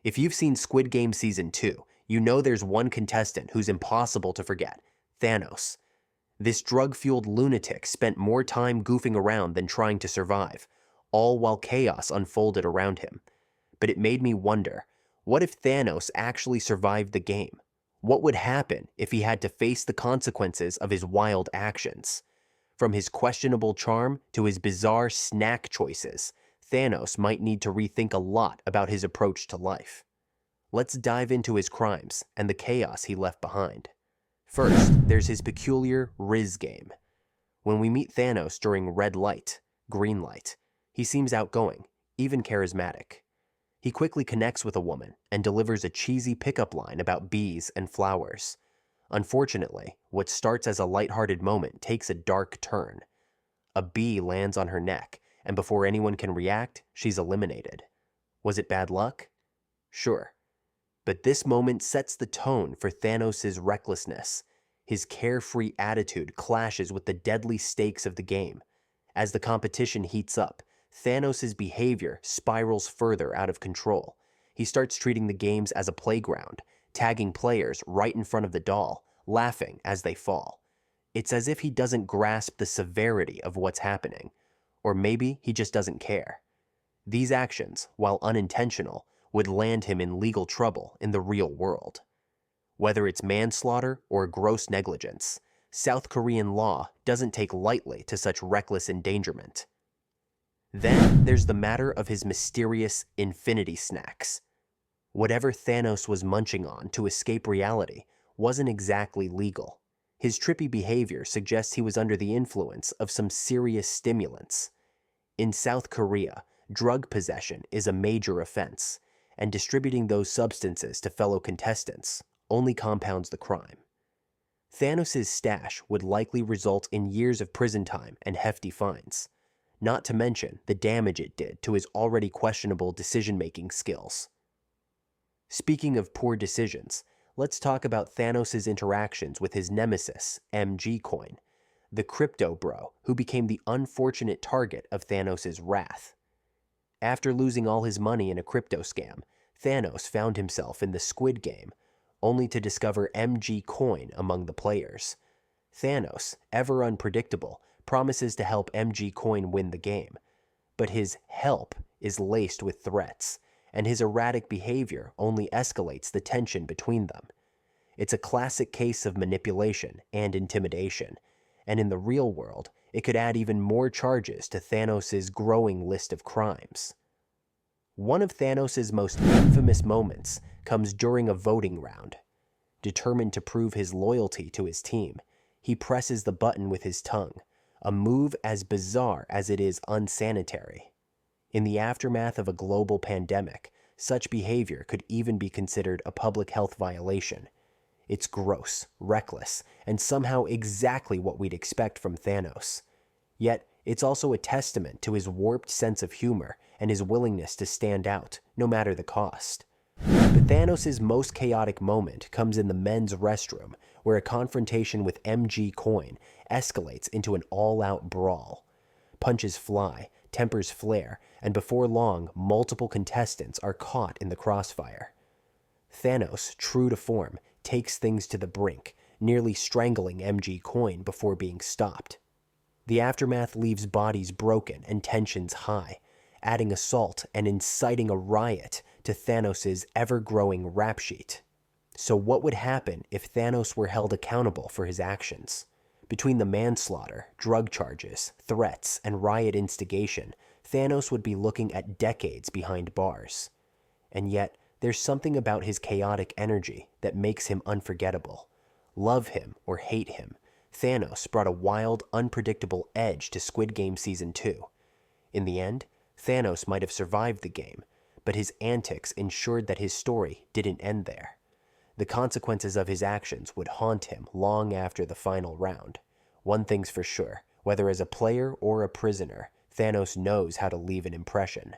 If you've seen Squid Game Season 2, you know there's one contestant who's impossible to forget: Thanos. This drug-fueled lunatic spent more time goofing around than trying to survive, all while chaos unfolded around him. But it made me wonder, what if Thanos actually survived the game? What would happen if he had to face the consequences of his wild actions? From his questionable charm to his bizarre snack choices, Thanos might need to rethink a lot about his approach to life. Let's dive into his crimes and the chaos he left behind. First, there's his peculiar Riz game. When we meet Thanos during red light, green light, he seems outgoing, even charismatic. He quickly connects with a woman and delivers a cheesy pickup line about bees and flowers. Unfortunately, what starts as a lighthearted moment takes a dark turn. A bee lands on her neck, and before anyone can react, she's eliminated. Was it bad luck? Sure. But this moment sets the tone for Thanos' recklessness. His carefree attitude clashes with the deadly stakes of the game. As the competition heats up, Thanos' behavior spirals further out of control. He starts treating the games as a playground, tagging players right in front of the doll, laughing as they fall. It's as if he doesn't grasp the severity of what's happening. Or maybe he just doesn't care. These actions, while unintentional, would land him in legal trouble in the real world. Whether it's manslaughter or gross negligence, South Korean law doesn't take lightly to such reckless endangerment. Then there's the matter of his mysterious infinity snacks. Whatever Thanos was munching on to escape reality wasn't exactly legal. His trippy behavior suggests he was under the influence of some serious stimulants. In South Korea, drug possession is a major offense, and distributing those substances to fellow contestants only compounds the crime. Thanos' stash would likely result in years of prison time and hefty fines, not to mention the damage it did to his already questionable decision-making skills. Speaking of poor decisions, let's talk about Thanos' interactions with his nemesis, MG Coin, the crypto bro who became the unfortunate target of Thanos' wrath. After losing all his money in a crypto scam, Thanos found himself in the Squid Game, only to discover MG Coin among the players. Thanos, ever unpredictable, promises to help MG Coin win the game, but his help is laced with threats, and his erratic behavior only escalates the tension between them. It's a classic case of manipulation and intimidation, and in the real world, it could add even more charges to Thanos' growing list of crimes. One of Thanos' most infamous moments comes during a voting round. Determined to prove his loyalty to his team, he presses the button with his tongue, a move as bizarre as it is unsanitary. In the aftermath of a global pandemic, such behavior could even be considered a public health violation. It's gross, reckless, and somehow exactly what we'd expect from Thanos. Yet, it's also a testament to his warped sense of humor and his willingness to stand out, no matter the cost. But Thanos' most chaotic moment comes in the men's restroom, where a confrontation with MG Coin escalates into an all-out brawl. Punches fly, tempers flare, and before long, multiple contestants are caught in the crossfire. Thanos, true to form, takes things to the brink, nearly strangling MG Coin before being stopped. The aftermath leaves bodies broken and tensions high, adding assault and inciting a riot to Thanos' ever-growing rap sheet. So what would happen if Thanos were held accountable for his actions? Between the manslaughter, drug charges, threats, and riot instigation, Thanos would be looking at decades behind bars. And yet, there's something about his chaotic energy that makes him unforgettable. Love him or hate him, Thanos brought a wild, unpredictable edge to Squid Game Season 2. In the end, Thanos might have survived the game, but his antics ensured that his story didn't end there. The consequences of his actions would haunt him long after the final round. One thing's for sure, whether as a player or a prisoner, Thanos knows how to leave an impression.